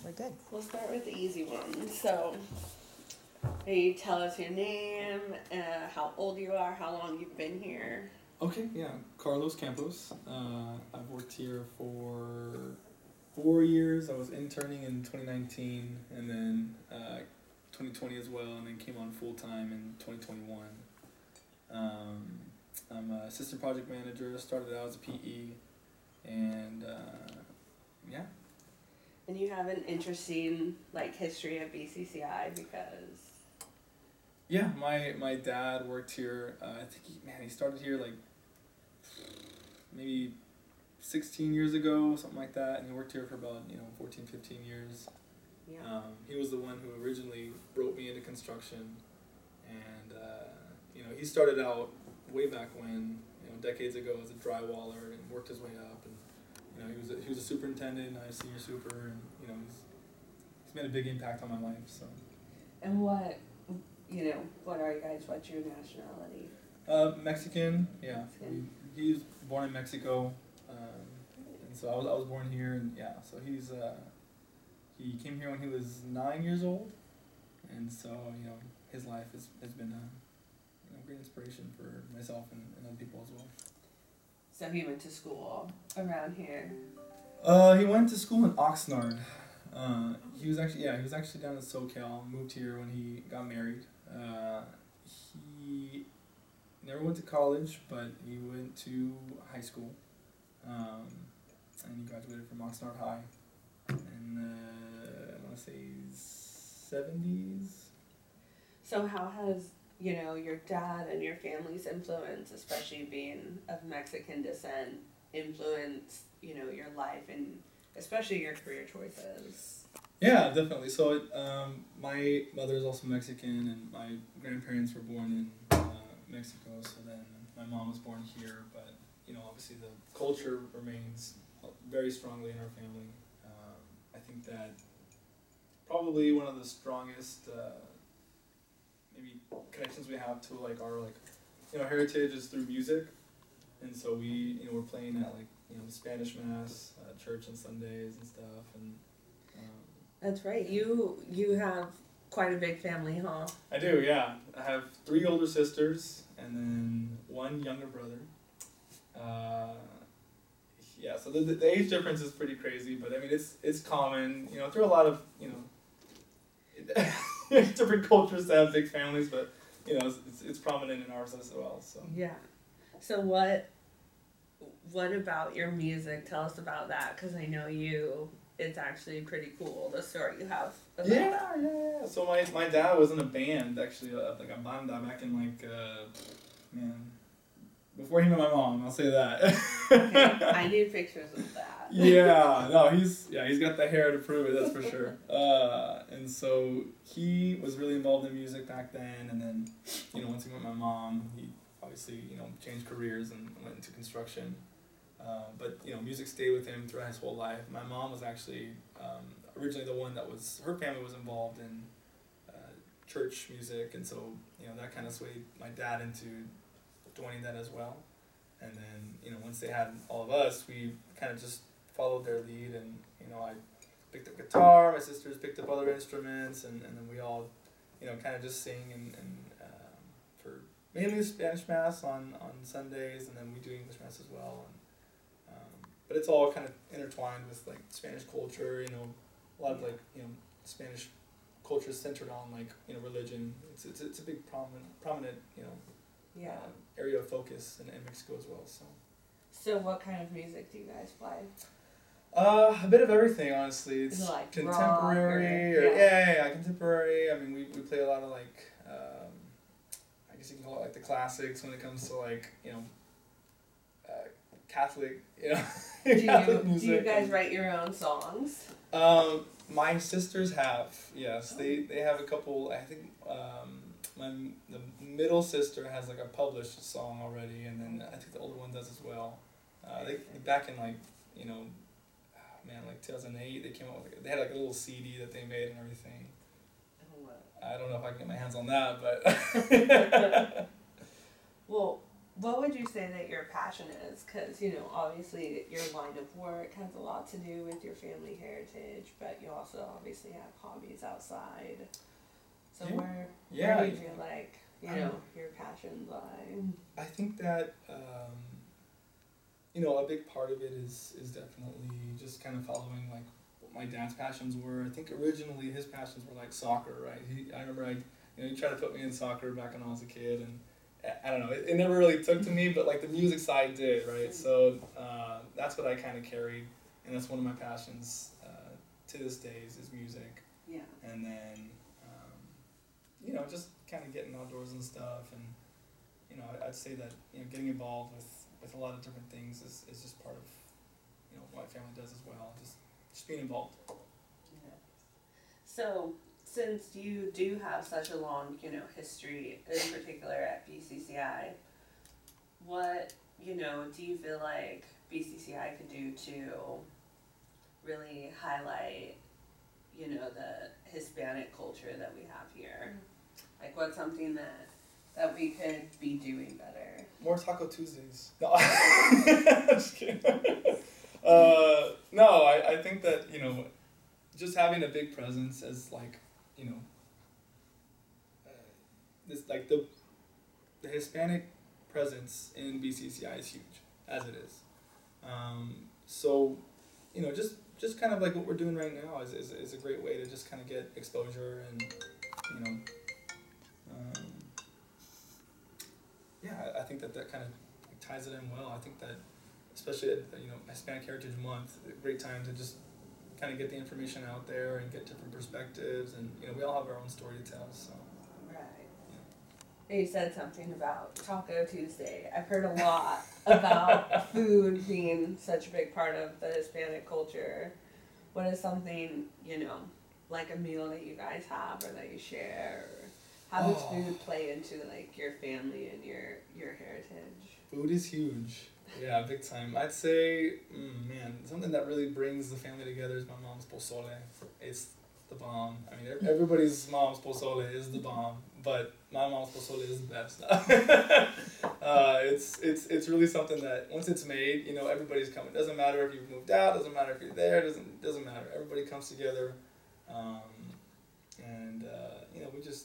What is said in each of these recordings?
we're good. We'll start with the easy one. So, you tell us your name, how old you are, how long you've been here. Okay, yeah, Carlos Campos. I've worked here for 4 years. I was interning in 2019, and then 2020 as well, and then came on full time in 2021. I'm an assistant project manager. Started out as a PE, and yeah. And you have an interesting history of BCCI because. Yeah, my dad worked here. I think he started here maybe 16 years ago, something like that, and he worked here for about 14, 15 years. Yeah. He was the one who originally brought me into construction, and he started out way back when, decades ago as a drywaller and worked his way up, and he was a superintendent and I was a senior super, and he's made a big impact on my life. So. And what are you guys? What's your nationality? Mexican. Yeah. Mexican. He was born in Mexico, and so I was born here, and yeah. So he came here when he was 9 years old, and so his life has been a great inspiration for myself and other people as well. So he went to school around here. He went to school in Oxnard. He was actually down in SoCal. Moved here when he got married. He never went to college, but he went to high school, and he graduated from Oxnard High in I want to say 70s. So how has your dad and your family's influence, especially being of Mexican descent, influenced your life and especially your career choices? Yeah, definitely. So my mother is also Mexican, and my grandparents were born in Mexico. So then my mom was born here, but obviously the culture remains very strongly in our family. I think that probably one of the strongest maybe connections we have to our heritage is through music, and so we're playing at Spanish mass, church on Sundays and stuff, and. That's right. You have quite a big family, huh? I do, yeah. I have 3 older sisters and then 1 younger brother. Yeah, so the age difference is pretty crazy, but I mean it's common, through a lot of different cultures to have big families, but it's prominent in ours as well. So yeah. So what about your music? Tell us about that, because I know it's actually pretty cool, the story you have about that. Yeah. So my dad was in a band, actually, a banda back in before he met my mom, I'll say that. Okay, I need pictures of that. Yeah, no, he's got the hair to prove it, that's for sure. And so he was really involved in music back then, and then, once he met my mom, he obviously, changed careers and went into construction. But music stayed with him throughout his whole life. My mom was actually originally the one her family was involved in church music, and so that kind of swayed my dad into joining that as well. And then once they had all of us, we kind of just followed their lead, and I picked up guitar, my sisters picked up other instruments, and then we all kind of just sing and for mainly Spanish mass on Sundays, and then we do English mass as well. But it's all kind of intertwined with Spanish culture, a lot of Spanish culture is centered on religion. It's a big prominent area of focus in Mexico as well. So what kind of music do you guys play? A bit of everything, honestly. It's is it contemporary rock yeah, contemporary. I mean, we play a lot of I guess you can call it the classics when it comes to Catholic, Catholic music. Do you guys write your own songs? My sisters have, yes. They have a couple. I think the middle sister has a published song already, and then I think the older one does as well. They back in 2008, they came out with they had a little CD that they made and everything. Oh, wow. I don't know if I can get my hands on that, but Well, What would you say that your passion is? Because, obviously your line of work has a lot to do with your family heritage, but you also obviously have hobbies outside. So Yeah. where do you feel like, your passions lie? I think that a big part of it is definitely just kind of following like what my dad's passions were. I think originally his passions were like soccer, right? I remember he tried to put me in soccer back when I was a kid, and I don't know, it never really took to me, but like the music side did, right? So that's what I kind of carried, and that's one of my passions to this day is music. Yeah. And then just kind of getting outdoors and stuff, and I'd say that getting involved with a lot of different things is just part of what my family does as well. Just being involved. Yeah. So since you do have such a long, history, in particular at BCCI, what, do you feel like BCCI could do to really highlight, the Hispanic culture that we have here? Like, what's something that we could be doing better? More Taco Tuesdays. No, I'm just kidding. No, I think that just having a big presence as like this like the Hispanic presence in BCCI is huge as it is. So just kind of like what we're doing right now is a great way to just kind of get exposure and I think that kind of ties it in well. I think that especially at Hispanic Heritage Month, a great time to just kind of get the information out there and get different perspectives, and we all have our own story to tell. So. Right. You said something about Taco Tuesday. I've heard a lot about food being such a big part of the Hispanic culture. What is something, like a meal that you guys have or that you share? Or how does food play into like your family and your heritage? Food is huge. Yeah, big time. I'd say, something that really brings the family together is my mom's pozole. It's the bomb. I mean, everybody's mom's pozole is the bomb, but my mom's pozole is the best. It's really something that once it's made, everybody's coming. Doesn't matter if you've moved out. Doesn't matter if you're there. Doesn't matter. Everybody comes together, and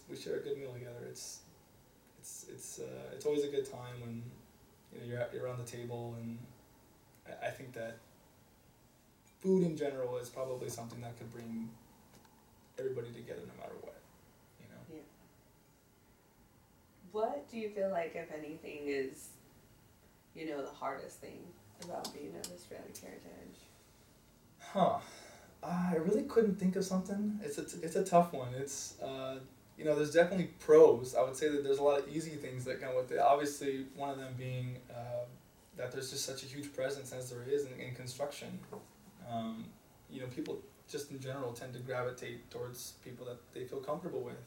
we share a good meal together. It's always a good time when you're around the table, and I think that food in general is probably something that could bring everybody together no matter what. Yeah. What do you feel like, if anything, is the hardest thing about being of Hispanic heritage? I really couldn't think of something. It's a tough one. It's there's definitely pros. I would say that there's a lot of easy things that come with it. Obviously, one of them being that there's just such a huge presence as there is in construction. People just in general tend to gravitate towards people that they feel comfortable with,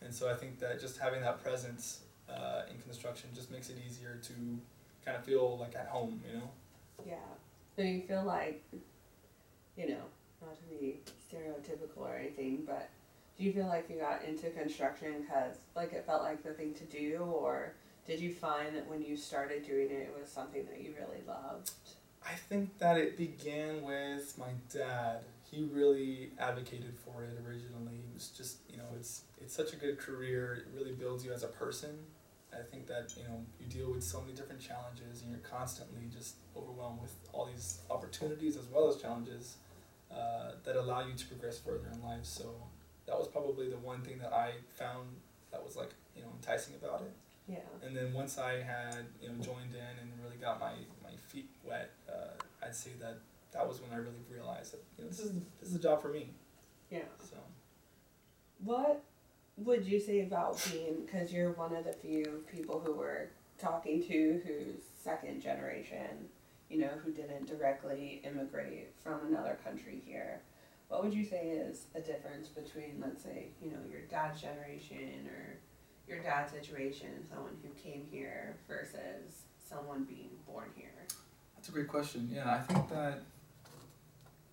and so I think that just having that presence in construction just makes it easier to kind of feel like at home. Yeah. So you feel like, not to be stereotypical or anything, but do you feel like you got into construction because like it felt like the thing to do, or did you find that when you started doing it, it was something that you really loved? I think that it began with my dad. He really advocated for it originally. It was just, it's such a good career. It really builds you as a person. I think that, you deal with so many different challenges, and you're constantly just overwhelmed with all these opportunities as well as challenges that allow you to progress further in life. So that was probably the one thing that I found that was like, enticing about it. Yeah. And then once I had, joined in and really got my feet wet, I'd say that was when I really realized that, this is a job for me. Yeah. So. What would you say about being, because you're one of the few people who we're talking to who's second generation, who didn't directly immigrate from another country here. What would you say is a difference between, let's say, your dad's generation or your dad's situation, someone who came here versus someone being born here? That's a great question. Yeah, I think that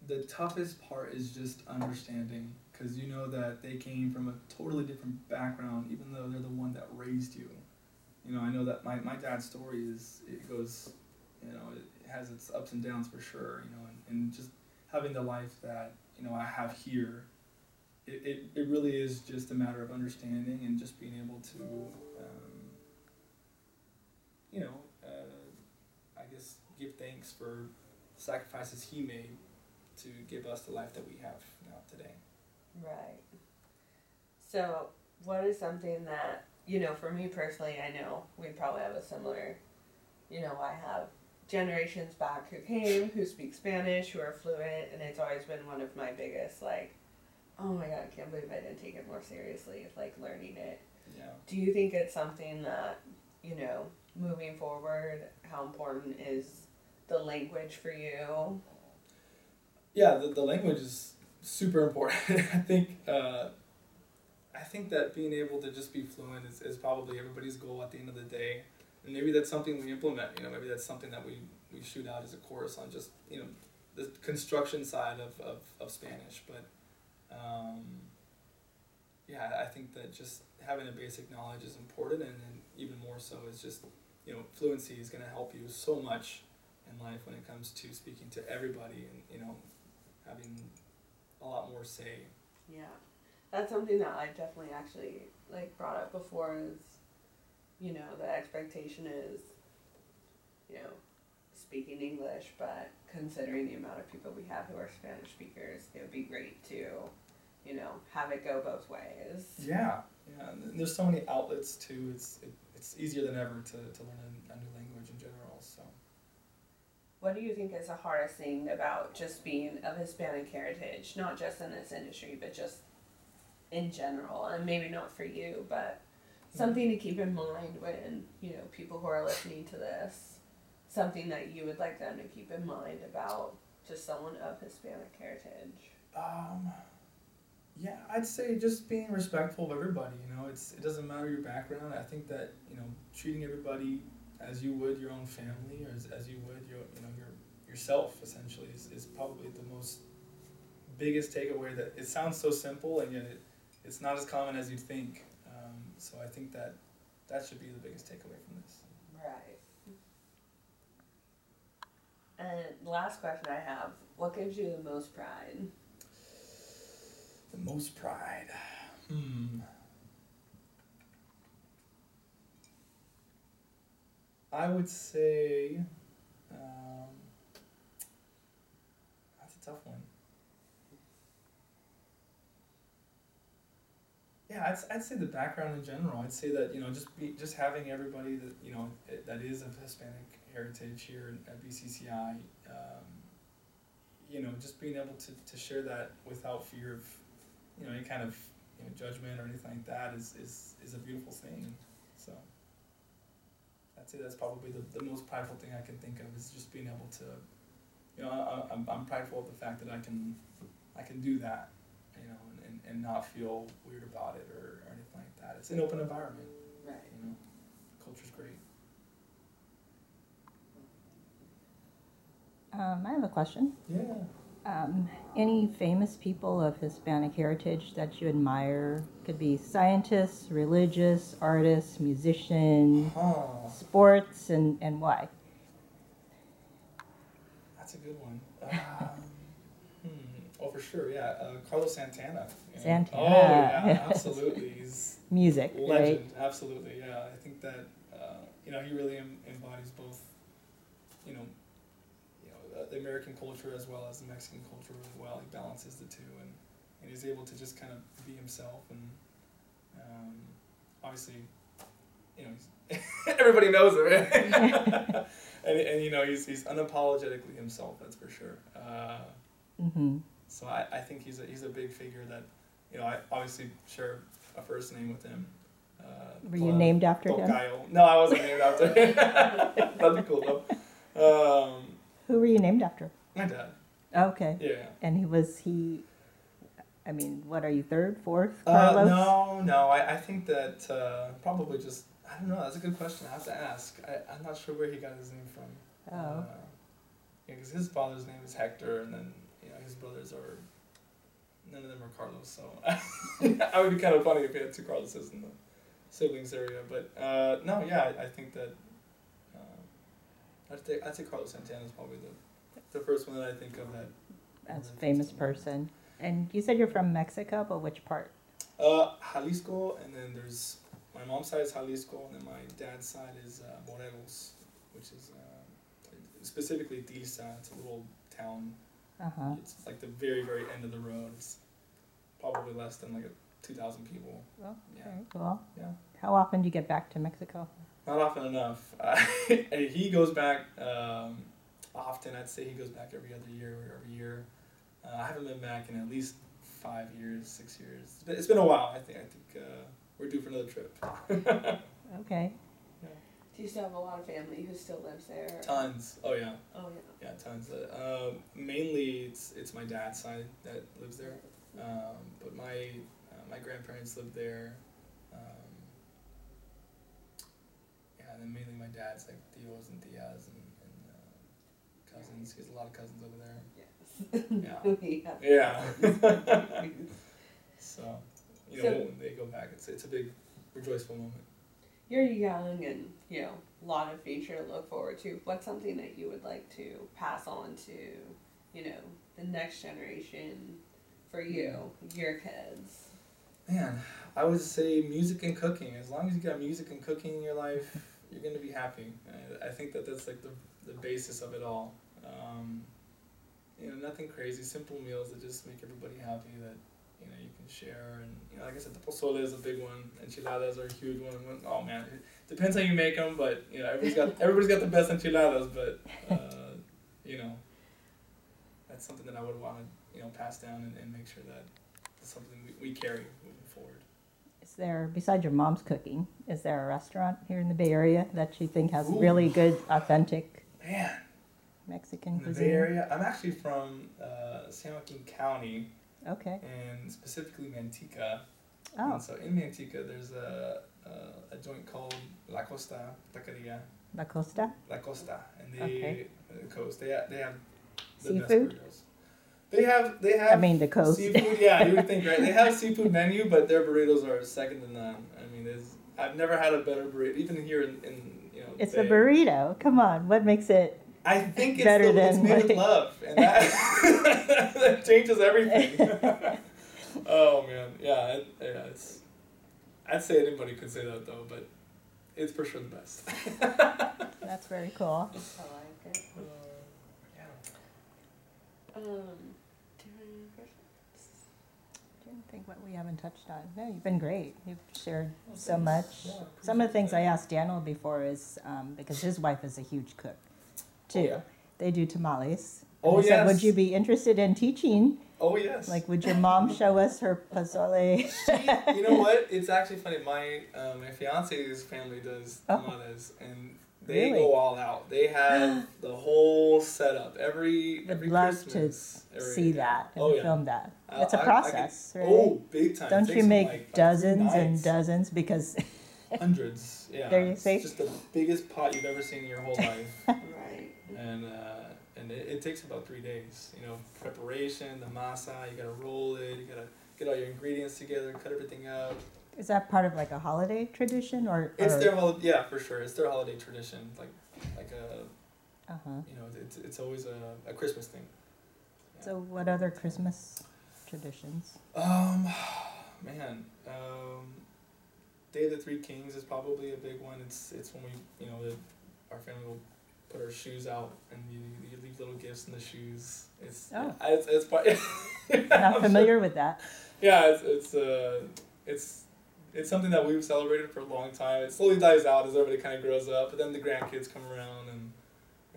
the toughest part is just understanding, because that they came from a totally different background, even though they're the one that raised you. I know that my dad's story it goes, it has its ups and downs for sure, and just having the life that, I have here, it really is just a matter of understanding and just being able to, you know, I guess give thanks for sacrifices he made to give us the life that we have now today. Right. So, what is something that, for me personally, I know we probably have a similar, I have generations back who speak Spanish, who are fluent, and it's always been one of my biggest, like, oh my god, I can't believe I didn't take it more seriously, like learning it. Yeah. Do you think it's something that, moving forward, how important is the language for you? Yeah, the language is super important. I think that being able to just be fluent is probably everybody's goal at the end of the day. And maybe that's something we implement, maybe that's something that we shoot out as a course on just, the construction side of Spanish. But, yeah, I think that just having a basic knowledge is important, and then even more so is just, fluency is going to help you so much in life when it comes to speaking to everybody and, having a lot more say. Yeah. That's something that I definitely actually, brought up before is, the expectation is, speaking English, but considering the amount of people we have who are Spanish speakers, it would be great to, have it go both ways. Yeah, and there's so many outlets too. It's easier than ever to learn a new language in general. So, what do you think is the hardest thing about just being of Hispanic heritage, not just in this industry, but just in general, and maybe not for you, but something to keep in mind when, people who are listening to this, something that you would like them to keep in mind about just someone of Hispanic heritage? Yeah, I'd say just being respectful of everybody. It doesn't matter your background. I think that treating everybody as you would your own family, or as you would yourself essentially is probably the most biggest takeaway. That it sounds so simple, and yet it's not as common as you'd think. So I think that should be the biggest takeaway from this. Right. And the last question I have, what gives you the most pride? The most pride. I would say that's a tough one. Yeah, I'd say the background in general. I'd say that just having everybody that that is of Hispanic heritage here at BCCI, just being able to share that without fear of any kind of judgment or anything like that is a beautiful thing. So I'd say that's probably the most prideful thing I can think of, is just being able to, I'm prideful of the fact that I can do that, and not feel weird about it or anything like that. It's an open environment. Right. Culture's great. I have a question. Yeah. Any famous people of Hispanic heritage that you admire? Could be scientists, religious, artists, musician, sports, and why? That's a good one. Oh, for sure, yeah. Carlos Santana. Santana. Oh, yeah, absolutely. He's music, legend, right? Absolutely, yeah. I think that he really embodies both, the American culture as well as the Mexican culture really well. He balances the two, and he's able to just kind of be himself. And obviously, everybody knows him, right? and he's unapologetically himself. That's for sure. So I think he's a big figure that I obviously share a first name with him. Were you named after him? No, I wasn't named after him. That'd be cool though. Who were you named after? My dad. Okay. Yeah. And what are you, third, fourth, Carlos? No. I think that probably just, I don't know. That's a good question. I have to ask. I'm not sure where he got his name from. Oh. Because his father's name is Hector, and then his brothers none of them are Carlos. So I would be kind of funny if he had two Carloses siblings area. But no, yeah, I think that I'd say Carlos Santana is probably the first one that I think of that. As a famous person. And you said you're from Mexico, but which part? Jalisco, and then there's my mom's side is Jalisco, and then my dad's side is Morelos, which is specifically Tilsa. It's a little town. Uh-huh. It's like the very, very end of the road. It's probably less than like 2,000 people. Well, Yeah. very cool. Yeah. How often do you get back to Mexico? Not often enough. He goes back often. I'd say he goes back every other year or every year. I haven't been back in at least 5 years, 6 years. It's been a while. I think we're due for another trip. Okay. Yeah. Do you still have a lot of family who still lives there? Tons. Oh yeah. Oh yeah. Yeah, tons. Mainly it's my dad's side that lives there, but my grandparents lived there. Yeah, and then mainly my dad's like tios and tias and cousins. He has a lot of cousins over there. Yes. Yeah. Yeah. So, So- when they go back, it's a big, rejoiceful moment. You're young and, a lot of future to look forward to. What's something that you would like to pass on to, the next generation for you, your kids? Man, I would say music and cooking. As long as you got music and cooking in your life, you're gonna be happy. I think that's like the basis of it all. Nothing crazy, simple meals that just make everybody happy that you can share. And like I said, the pozole is a big one. Enchiladas are a huge one. Oh man, it depends how you make them, but everybody's got the best enchiladas. But that's something that I would want to pass down and make sure that it's something we carry moving forward. Is there, besides your mom's cooking, is there a restaurant here in the Bay Area that you think has Ooh. really good, authentic Man, Mexican in the cuisine? Bay Area, I'm actually from San Joaquin County, Okay. and specifically Manteca. Oh, And so in Manteca, there's a joint called La Costa Taqueria. La Costa? La Costa, and Okay. the coast. They have the Seafood? best burritos. They have. I mean, the coast. Seafood. Yeah, you would think, right? They have a seafood menu, but their burritos are second to none. I mean, I've never had a better burrito, even here in It's Bay. a burrito. Come on, what makes it? I think it's better it's than, made with like- love, and that that changes everything. Oh man, yeah, it's. I'd say anybody could say that though, but it's for sure the best. That's very cool. I like it. Yeah. Do you have any questions? I don't think what we haven't touched on. No, you've been great. You've shared Oh, so thanks. much. Yeah, Some of the things I appreciate asked Daniel before is because his wife is a huge cook too. Oh, yeah. They do tamales. Oh, I said, would yes. you be interested in teaching? Oh yes. Like, would your mom show us her pozole? You know what? It's actually funny. My fiance's family does Oh. tamales, and they Really? go all out. They have the whole setup every Would love to Christmas. See that and Oh, yeah. film that. I- It's a I- I process, could- right? Oh, big time. Don't Takes you them, make like 3 dozens and nights. dozens because Hundreds. Yeah. There you it's see? just the biggest pot you've ever seen in your whole life, Right. and it takes about 3 days. Preparation, the masa. You gotta roll it. You gotta get all your ingredients together, cut everything out. is that part of like a holiday tradition or? It's their yeah, for sure. It's their holiday tradition, like a Uh-huh. it's always a Christmas thing. Yeah. So what other Christmas traditions? Man, Day of the Three Kings is probably a big one. It's when we our family will put our shoes out and you leave little gifts in the shoes. Oh. It's part. Not familiar with that. Yeah, it's something that we've celebrated for a long time. It slowly dies out as everybody kind of grows up, but then the grandkids come around and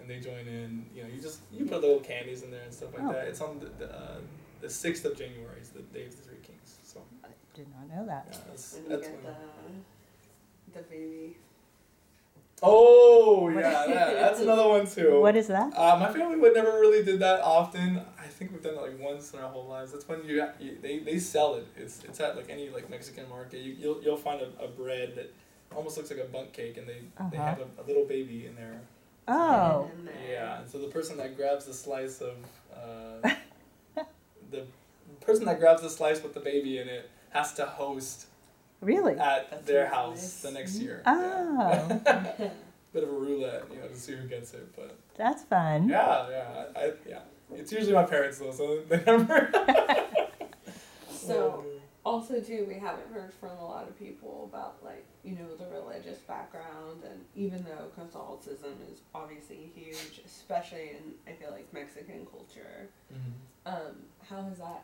they join in. You put little candies in there and stuff like Oh. that. It's on the 6th of January is the Day of the Three Kings. So I did not know that. yeah, that's When you that's get when. the baby. Oh yeah, that's another one too. What is that? My family would never really did that often. I think we've done it like once in our whole lives. That's when they sell it. It's at like any like Mexican market. You'll find a bread that almost looks like a bundt cake, and they Uh-huh. have a little baby in there. Oh, In there. Yeah, and so the person that grabs the slice of the person that grabs the slice with the baby in it has to host Really? at That's their really house nice. the next year. Oh, Yeah. Bit of a roulette, to see who gets it, but that's fun. yeah. It's usually my parents though, so they never. So, also too, we haven't heard from a lot of people about like, the religious background, and even though Catholicism is obviously huge, especially in, I feel like, Mexican culture, how has that,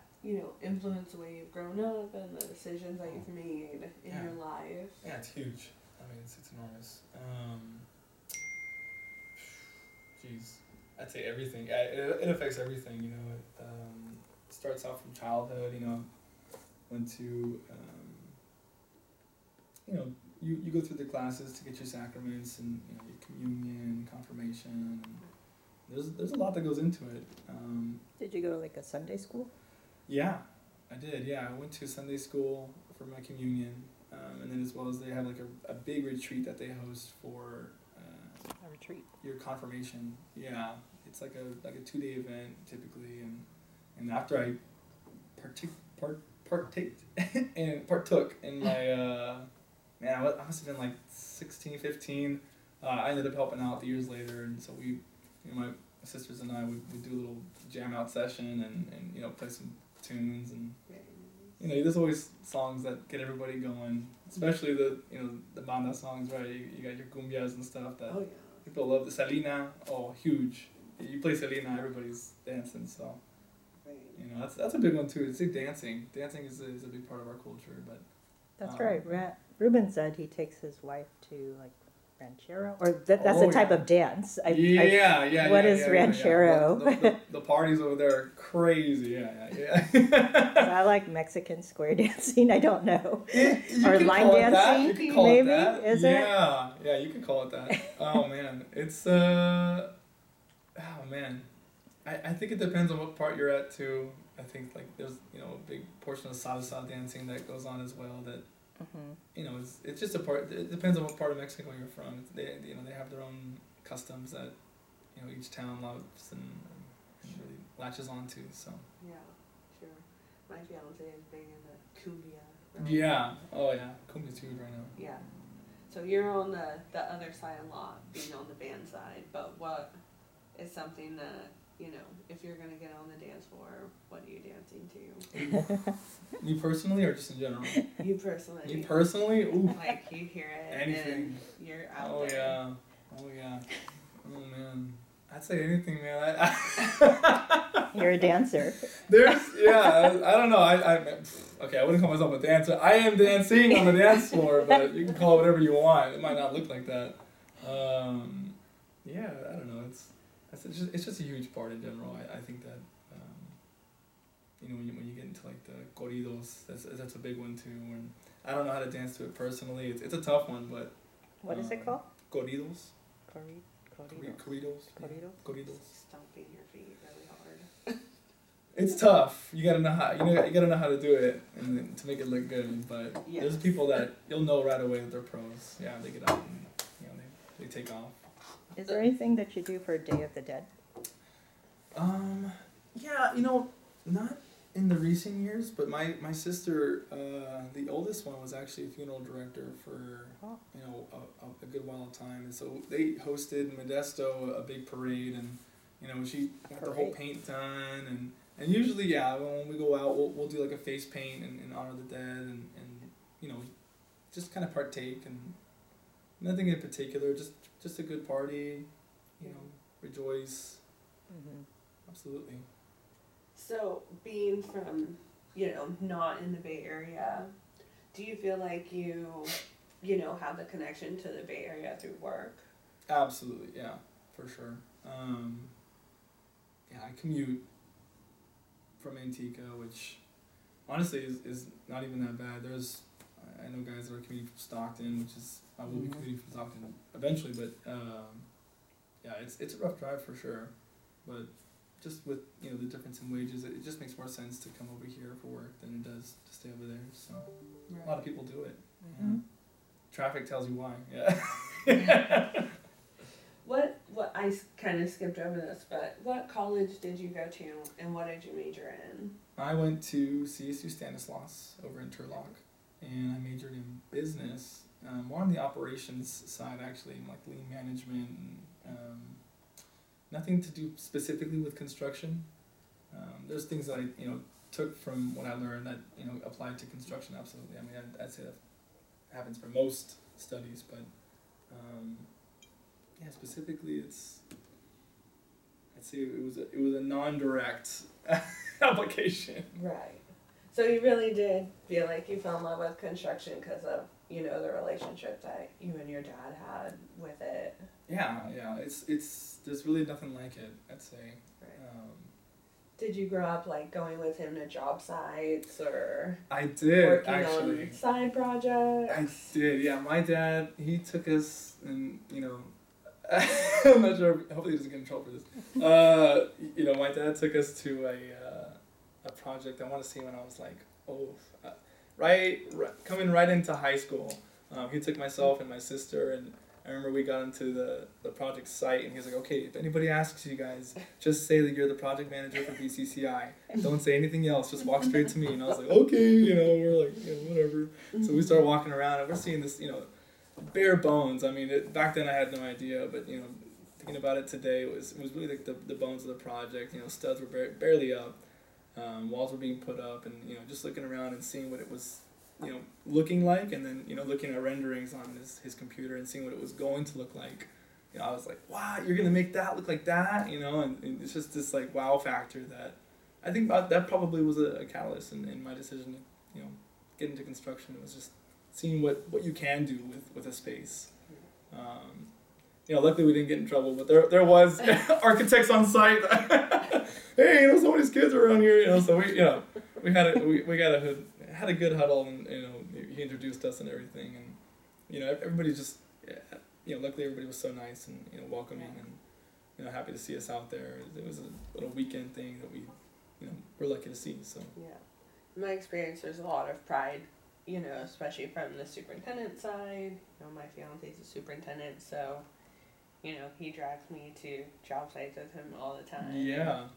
influenced the way you've grown up and the decisions that you've made in your life? Yeah, it's huge. I mean, it's enormous. Jeez, I'd say everything. It affects everything. It starts off from childhood. Went to you go through the classes to get your sacraments and your communion, confirmation. And there's a lot that goes into it. Did you go to like a Sunday school? Yeah, I did. Yeah, I went to Sunday school for my communion, and then as well as they have like a big retreat that they host for A retreat. your confirmation. Yeah, it's like a 2-day event typically, and after I partook in my I must have been like 16, 15. I ended up helping out the years later, and so we, my sisters and I would do a little jam out session and play some tunes, and there's always songs that get everybody going, especially the banda songs, right? You got your cumbias and stuff that people love. The Selena, huge. You play Selena, everybody's dancing, so that's a big one too. It's like dancing. Dancing is a big part of our culture, but That's right. Ruben said he takes his wife to like ranchero, or that's a type of dance. What is ranchero? The parties over there are crazy. Yeah. I like Mexican square dancing. I don't know. Or line dancing, maybe? Is it? Yeah, you could call it that. Oh man, it's I think it depends on what part you're at too. I think like there's a big portion of salsa dancing that goes on as well. That it's just a part. It depends on what part of Mexico you're from. They have their own customs that each town loves and really latches onto. So yeah, sure. My fiance is big into cumbia. Right? Yeah. Oh yeah, cumbia's huge right now. Yeah. So you're on the other side a lot, being on the band side. But what is something that if you're gonna get on the dance floor, what are you dancing to? Me personally, or just in general? You personally. Me personally? Ooh. Like you hear it. Anything. And you're out there. Oh yeah. Oh man. I'd say anything, man. You're a dancer. I don't know. Okay, I wouldn't call myself a dancer. I am dancing on the dance floor, but you can call it whatever you want. It might not look like that. I don't know. It's just a huge part in general. I think that when you get into like the corridos, that's a big one too. And I don't know how to dance to it personally. It's a tough one, but what is it called? Corridos. Corridos. Corridos. Stomping your feet really hard. It's tough. You gotta know how. You gotta know how to do it and then, to make it look good. But there's people that you'll know right away that they're pros. Yeah, they get out and they take off. Is there anything that you do for Day of the Dead? Not in the recent years, but my sister, the oldest one, was actually a funeral director for a good while of time, and so they hosted in Modesto a big parade, and she got the whole paint done, and usually when we go out we'll do like a face paint and honor the dead, and just kind of partake, and nothing in particular, just a good party, rejoice. Mm-hmm. Absolutely. So, being from, not in the Bay Area, do you feel like you have the connection to the Bay Area through work? Absolutely, yeah, for sure. I commute from Antigua, which honestly is not even that bad. I know guys that are commuting from Stockton, which is, I will be commuting from Stockton eventually, but it's a rough drive for sure. But just with the difference in wages, it just makes more sense to come over here for work than it does to stay over there. So a lot of people do it. Mm-hmm. Yeah. Traffic tells you why. Yeah. What I kind of skipped over this, but what college did you go to, and what did you major in? I went to CSU Stanislaus over in Turlock. and I majored in business, more on the operations side actually, like lean management, and nothing to do specifically with construction. There's things that I took from what I learned that applied to construction. Absolutely, I mean I'd say that happens for most studies, but yeah, specifically I'd say it was a non-direct application. Right. So you really did feel like you fell in love with construction because of, the relationship that you and your dad had with it. Yeah. It's there's really nothing like it, I'd say. Right. Did you grow up like going with him to job sites or I did working actually. on side projects? I did, yeah. My dad, he took us, and I'm not sure. Hopefully, he doesn't get in trouble for this. My dad took us to a project. I want to say when I was like, coming right into high school. He took myself and my sister, and I remember we got into the project site, and he was like, okay, if anybody asks you guys, just say that you're the project manager for BCCI. Don't say anything else. Just walk straight to me. And I was like, okay, we're like, whatever. So we started walking around, and we're seeing this, bare bones. I mean, back then I had no idea, but, thinking about it today, it was really like the bones of the project. Studs were barely up. Walls were being put up, and, just looking around and seeing what it was, looking like, and then, looking at renderings on his computer and seeing what it was going to look like. I was like, wow, you're going to make that look like that? And it's just this, like, wow factor that I think that probably was a catalyst in my decision to, get into construction. It was just seeing what you can do with a space. Luckily we didn't get in trouble, but there was architects on site. Hey, somebody's kids are around here, so we had a good huddle, and he introduced us and everything, and everybody just luckily everybody was so nice and welcoming, and happy to see us out there. It was a little weekend thing that we we're lucky to see. So yeah, in my experience, there's a lot of pride, especially from the superintendent side. My fiance's a superintendent, so he drags me to job sites with him all the time. Yeah.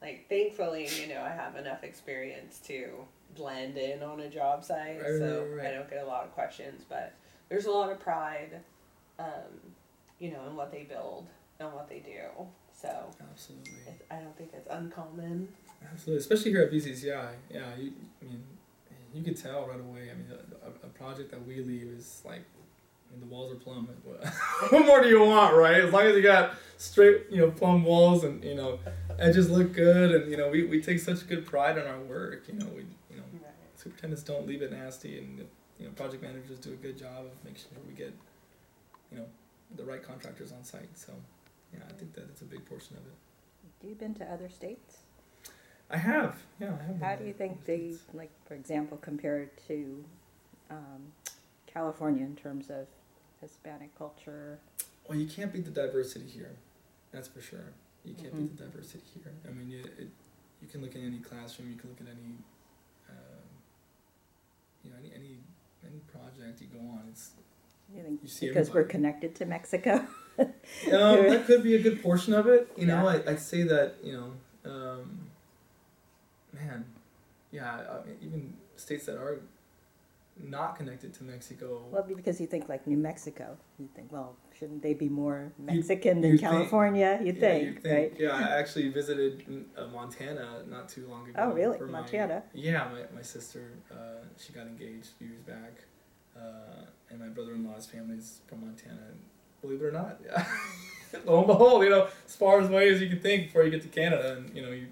Like, thankfully, I have enough experience to blend in on a job site, right. I don't get a lot of questions, but there's a lot of pride, in what they build and what they do. So absolutely, I don't think it's uncommon. Absolutely, especially here at BCCI. Yeah, you could tell right away. I mean, a project that we leave is like, the walls are plumb. What more do you want, right? As long as you got straight, plumb walls, and edges look good, and we take such good pride in our work. Right. Superintendents don't leave it nasty, and project managers do a good job of making sure we get the right contractors on site. So yeah, I think that it's a big portion of it. Have you been to other states? I have. Yeah, I have. How do you think they, like, for example, compare to California in terms of Hispanic culture? Well, you can't beat the diversity here. That's for sure. You can't beat the diversity here. I mean, you can look at any classroom. You can look at any, any project you go on. You see because everybody. We're connected to Mexico. That could be a good portion of it. I'd say that even states that are not connected to Mexico. Well, because you think like New Mexico, you think, well, shouldn't they be more Mexican than you'd California? You'd think, right? Yeah, I actually visited Montana not too long ago. Oh, really? Montana? My sister, she got engaged a few years back, and my brother-in-law's family's from Montana. And believe it or not, yeah. Lo and behold, as far away as you can think before you get to Canada, and you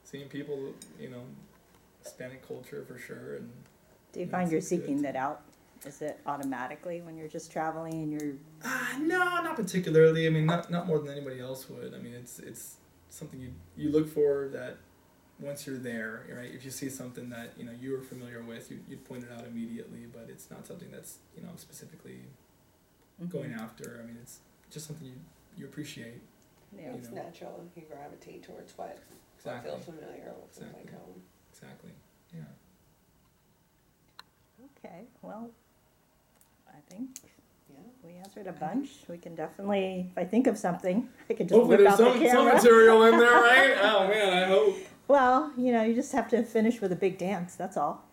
seeing people, Hispanic culture for sure, and. Do you find you're seeking that out? Is it automatically when you're just traveling and you're? No, not particularly. I mean, not more than anybody else would. I mean, it's something you look for that once you're there, right? If you see something that you are familiar with, you'd point it out immediately. But it's not something that's specifically going after. I mean, it's just something you appreciate. Yeah, it's natural. You gravitate towards what exactly. feel familiar with, exactly. Like home. Exactly. Yeah. Okay, well, I think we answered a bunch. We can definitely, if I think of something, I can just hopefully whip out the camera. Some material in there, right? Oh man, I hope. Well, you just have to finish with a big dance. That's all.